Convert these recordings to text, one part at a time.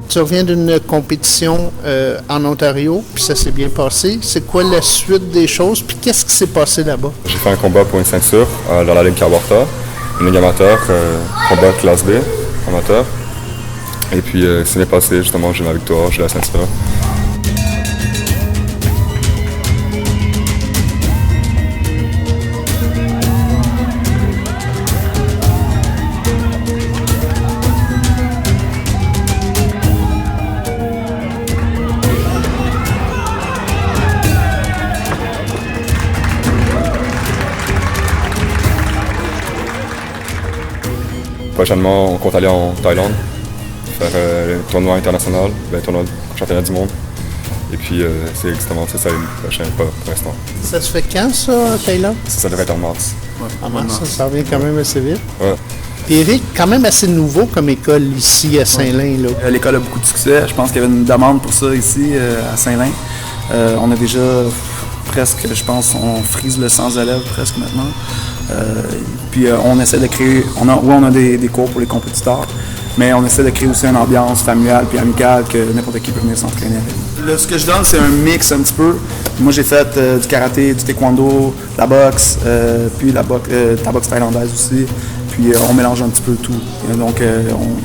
Tu reviens d'une compétition en Ontario, puis ça s'est bien passé. C'est quoi la suite des choses, puis qu'est-ce qui s'est passé là-bas? J'ai fait un combat pour une ceinture dans la Ligue Carbarta, une ligue amateur, combat classe B, amateur. Et puis, c'est bien passé, justement, j'ai ma victoire, j'ai la ceinture. Prochainement, on compte aller en Thaïlande, faire le tournoi international, le tournoi championnat du monde. Et puis, c'est exactement ça le prochain pas pour l'instant. Ça se fait quand, ça, Thaïlande? Ça devrait être en mars. Ouais, en mars, ça revient quand même assez vite. Ouais. Puis Eric, quand même assez nouveau comme école ici à Saint-Lin. Là. L'école a beaucoup de succès. Je pense qu'il y avait une demande pour ça ici à Saint-Lin. On a déjà presque, je pense, on frise le 100 élèves presque maintenant. Puis on essaie de créer, on a des cours pour les compétiteurs, mais on essaie de créer aussi une ambiance familiale puis amicale que n'importe qui peut venir s'entraîner avec. Là, ce que je donne, c'est un mix un petit peu. Moi, j'ai fait du karaté, du taekwondo, de la boxe, puis la boxe thaïlandaise aussi. Puis on mélange un petit peu tout. Donc,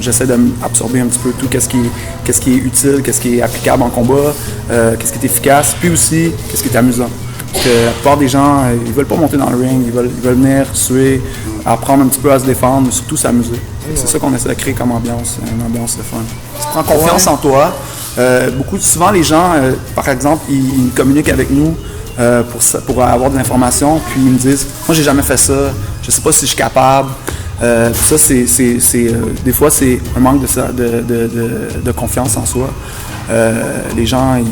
j'essaie d'absorber un petit peu tout, qu'est-ce qui est utile, qu'est-ce qui est applicable en combat, qu'est-ce qui est efficace, puis aussi qu'est-ce qui est amusant. Parce que la plupart des gens, ils veulent pas monter dans le ring, ils veulent venir suer, apprendre un petit peu à se défendre, mais surtout s'amuser. C'est ça qu'on essaie de créer comme ambiance, une ambiance de fun. Tu prends confiance en toi. Souvent les gens, par exemple, ils communiquent avec nous pour avoir de l'information, puis ils me disent « Moi, j'ai jamais fait ça, je sais pas si je suis capable. » Ça, des fois, c'est un manque de confiance en soi. Les gens,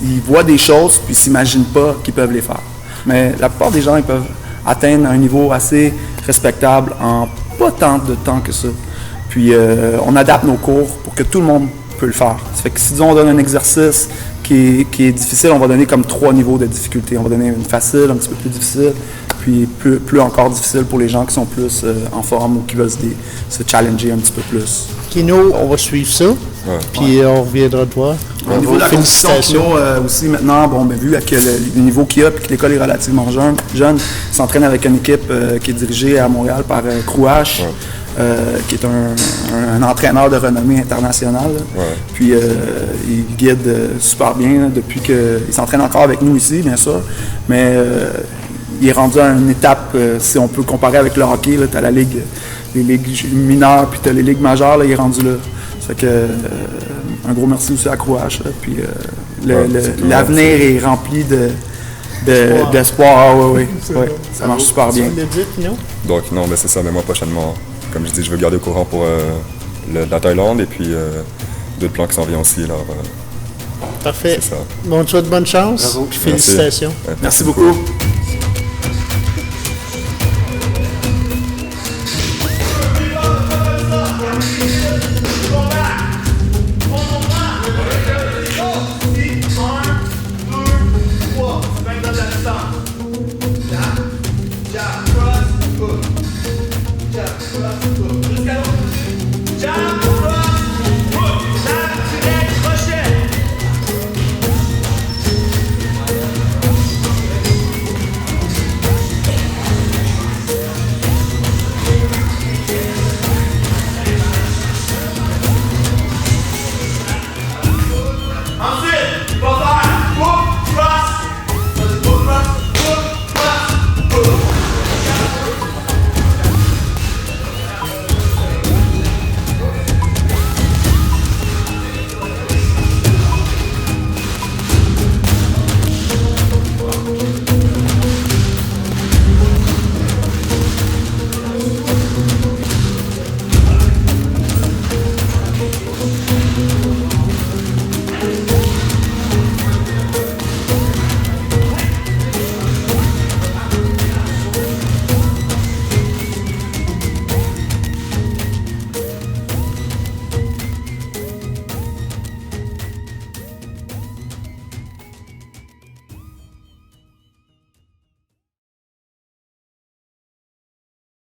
ils voient des choses puis ils s'imaginent pas qu'ils peuvent les faire. Mais la plupart des gens, ils peuvent atteindre un niveau assez respectable en pas tant de temps que ça. Puis on adapte nos cours pour que tout le monde peut le faire. Ça fait que si disons, on donne un exercice qui est difficile, on va donner comme 3 niveaux de difficulté. On va donner une facile, un petit peu plus difficile, puis plus encore difficile pour les gens qui sont plus en forme ou qui veulent se challenger un petit peu plus. Kino, on va suivre ça, puis on reviendra te voir. Au niveau de la compétition Kino aussi maintenant, vu avec le niveau qu'il y a et que l'école est relativement jeune, il s'entraîne avec une équipe qui est dirigée à Montréal par Crouache. Qui est un entraîneur de renommée internationale. Puis il guide super bien depuis qu'il s'entraîne encore avec nous ici, bien sûr. Mais il est rendu à une étape, si on peut comparer avec le hockey, tu as les ligues mineures puis tu as les ligues majeures, là, il est rendu là. Ça fait que un gros merci aussi à Crouache. Puis l'avenir est rempli d'espoir. Ça marche super bien. Donc non, mais c'est ça, mais moi prochainement, comme je dis, je veux garder au courant pour la Thaïlande et puis d'autres plans qui s'en viennent aussi. Alors, parfait. Bon, on te souhaite bonne chance. Puis félicitations. Merci beaucoup. Jab, cross, hook. Jab, cross, hook.